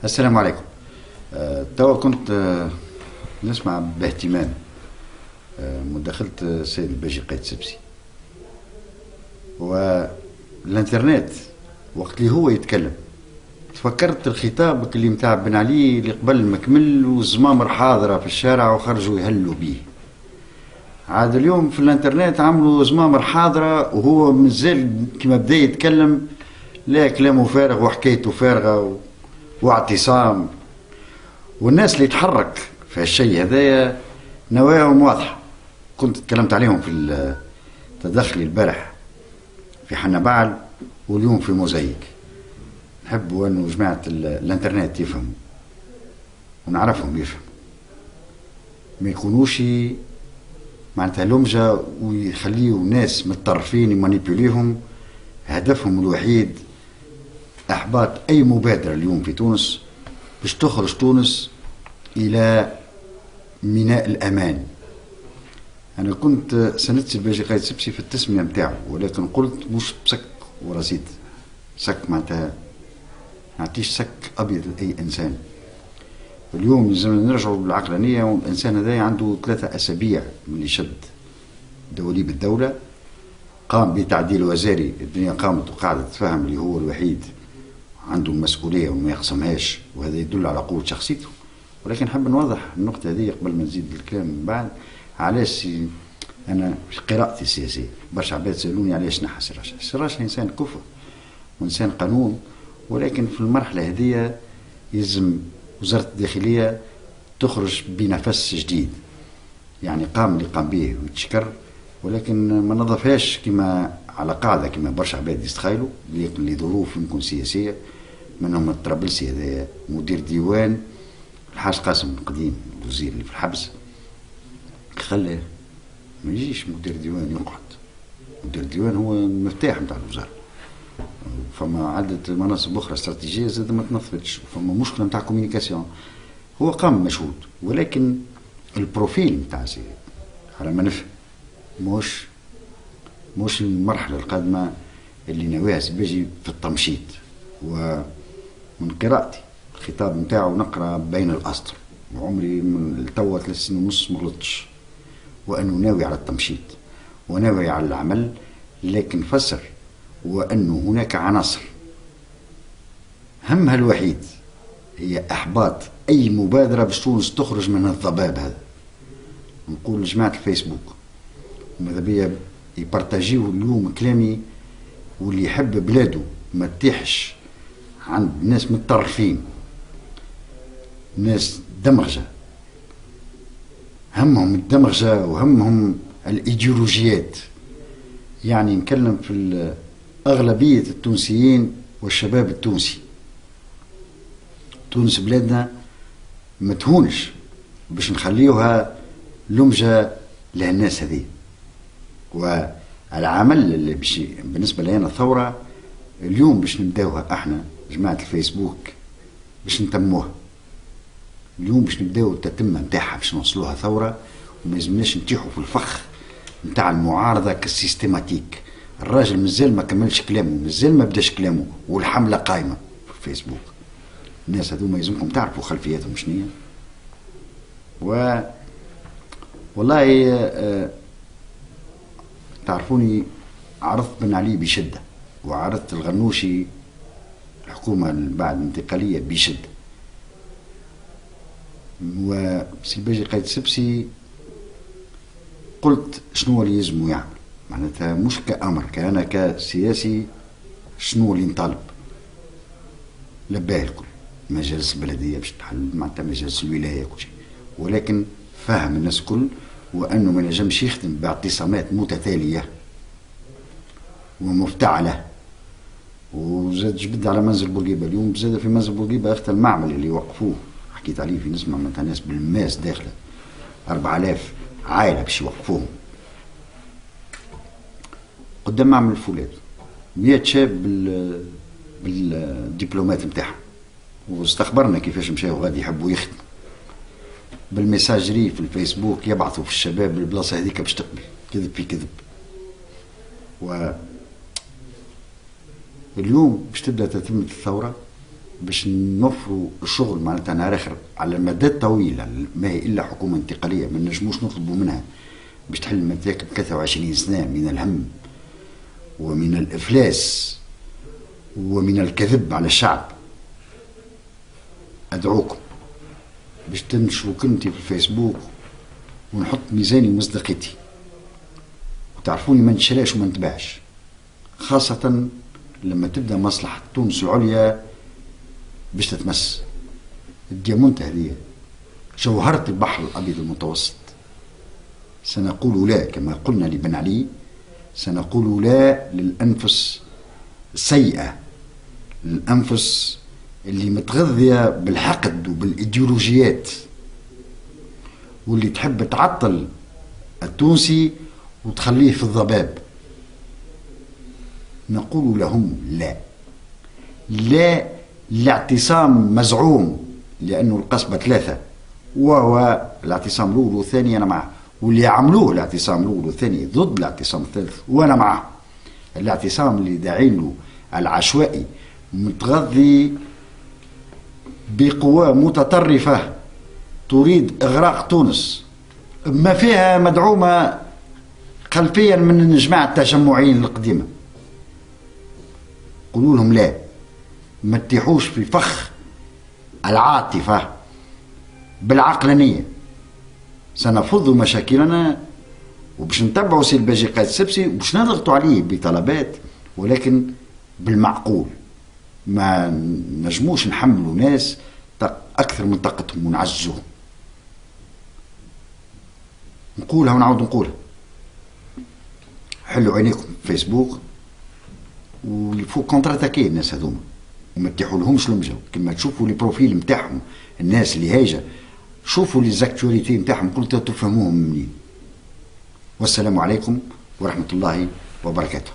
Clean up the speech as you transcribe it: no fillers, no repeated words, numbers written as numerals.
السلام عليكم. توا كنت نسمع باهتمام مداخلة السيد الباجي قايد سبسي، والانترنت وقت اللي هو يتكلم تفكرت الخطاب اللي متاع بن علي اللي قبل مكمل والزمامر حاضرة في الشارع وخرجوا يهلوا بيه. عاد اليوم في الانترنت عملوا زمامر حاضرة وهو مازال كما بدا يتكلم لا كلامه فارغ وحكايته فارغة واعتصام، والناس اللي تحرك في هالشيء هذايا نواياهم واضحة. كنت تكلمت عليهم في تدخلي البارح في حنا بعل واليوم في موزايك. نحبوا أنه جماعة الانترنت يفهموا ونعرفهم يفهموا، ما يكونوش معناتها لمجة ويخليوا ناس متطرفين يمانيبيوليهم. هدفهم الوحيد احباط اي مبادره اليوم في تونس باش تخرج تونس الى ميناء الامان. انا كنت سندت الباجي قايد سبسي في التسميه نتاعو، ولكن قلت مش بسك ورصيد سك، معناتها نعطيش سك ابيض لاي انسان. اليوم لازم نرجعوا بالعقلانيه، والانسان هذا عنده 3 أسابيع من اللي شد دواليب الدوله، قام بتعديل وزاري، الدنيا قامت وقاعده تتفهم اللي هو الوحيد عنده المسؤوليه وما يقسمهاش، وهذا يدل على قوه شخصيته. ولكن حاب نوضح النقطه هذه قبل ما نزيد الكلام من بعد. علاش انا في قراءتي السياسيه برشا عباد سالوني علاش نحى سراج. سراج انسان كفء وانسان قانون، ولكن في المرحله هذه يلزم وزاره الداخليه تخرج بنفس جديد. يعني قام اللي قام به ويتشكر، ولكن ما نظفهاش كما على قاعده كما برشا عباد يستخيلوا، لكن لظروف يمكن سياسيه. منهم الطرابلسي هذا مدير ديوان الحاج قاسم القديم الوزير اللي في الحبس، خلاه ما يجيش مدير ديوان يقعد. مدير ديوان هو المفتاح نتاع الوزاره. فما عدة مناصب اخرى استراتيجيه زاد ما تنظفتش، وفما مشكله نتاع كوميونيكاسيون. هو قام مشهود، ولكن البروفيل نتاع سي على ما نفهم مش المرحله القادمه اللي ناويها سباجي في التمشيط. ومن قراءتي الخطاب نتاعو نقرا بين الاسطر، وعمري من توا 3 سنين ونص ما غلطتش، وانه ناوي على التمشيط وناوي على العمل. لكن فسر وانه هناك عناصر همها الوحيد هي احباط اي مبادره باش تونس تخرج من الضباب هذا. نقول لجماعه الفيسبوك وماذا بيا يبارتاجيو اليوم كلامي، واللي يحب بلاده ما تيحش عند ناس متطرفين، ناس دمغجه همهم الدمغجه وهمهم الايديولوجيات. يعني نتكلم في اغلبيه التونسيين والشباب التونسي. تونس بلادنا ما تهونش باش نخليوها لمجه للناس هذه. والعمل اللي بالنسبه لنا الثوره اليوم باش نبداوها احنا جماعه الفيسبوك، باش نتموها اليوم، باش نبداو التتمه نتاعها باش نوصلوها ثوره. وما يلزمناش نتيحوا في الفخ نتاع المعارضه كسيستماتيك. الراجل مازال ما كملش كلامه، مازال ما بداش كلامه، والحمله قايمه في الفيسبوك. الناس هذوما يلزمكم تعرفوا خلفياتهم شنية. والله تعرفوني عرضت بن علي بشده، وعرضت الغنوشي الحكومه بعد الانتقاليه بشده، وسي الباجي قايد سبسي قلت شنو اللي يلزمو يعمل، معناتها مش كأمر كأنا كسياسي شنو اللي نطالب. لباه الكل، مجالس البلديه باش تحل، معناتها مجالس الولايه كل شيء، ولكن فهم الناس كل وانه ما نجمش يخدم باعتصامات متتاليه ومفتعله. وزاد جبد على منزل بورقيبه اليوم، زاد في منزل بورقيبه اخت المعمل اللي وقفوه حكيت عليه في نسمع معناتها ناس بالماس داخله 4000 عائله باش يوقفوهم قدام معمل الفولاد، 100 شاب بالدبلومات نتاعهم. واستخبرنا كيفاش مشاو غادي يحبوا يخدموا بالميساجري في الفيسبوك، يبعثوا في الشباب البلاصه هذيك باش تقبل. كذب في كذب. واليوم باش تبدا تتمة الثوره باش نوفروا الشغل معناتها نهار اخر على المدى طويله، ما هي الا حكومه انتقاليه ما نجموش نطلبوا منها باش تحل مشاكل 23 سنه من الهم ومن الافلاس ومن الكذب على الشعب. ادعوكم باش تنشروا كلمتي في الفيسبوك ونحط ميزاني ومصداقيتي، وتعرفوني ما نتشراش وما نتباعش، خاصة لما تبدا مصلحة تونس العليا باش تتمس. الديامونت هذه جوهرة البحر الأبيض المتوسط. سنقول لا كما قلنا لبن علي، سنقول لا للأنفس السيئة، للأنفس اللي متغذية بالحقد وبالإيديولوجيات واللي تحب تعطل التونسي وتخليه في الضباب. نقول لهم لا، لا لاعتصام مزعوم، لأنه القصبة ثلاثة وهو الاعتصام الأول والثاني أنا معه، واللي عملوه الاعتصام الأول والثاني ضد الاعتصام الثالث وأنا معه. الاعتصام اللي داعين له العشوائي متغذي بقوى متطرفة تريد إغراق تونس، ما فيها مدعومة خلفيا من الجماعة التجمعيين القديمة. قولوا لهم لا، ما تتيحوش في فخ العاطفة بالعقلانية. سنفض مشاكلنا وباش نتبعوا سي الباجي قائد السبسي وباش نضغطوا عليه بطلبات، ولكن بالمعقول. ما نجموش نحملوا ناس أكثر من طاقتهم ونعزوهم. نقولها ونعود نقولها، حلوا عينيكم في فيسبوك ويفو كونتر اتاكي الناس هذوما وما تتيحوا لهمش المجاو. كما تشوفوا لي بروفيل نتاعهم الناس اللي هايجه، شوفوا لي زاكتواليتي نتاعهم قلت تفهموهم منين. والسلام عليكم ورحمه الله وبركاته.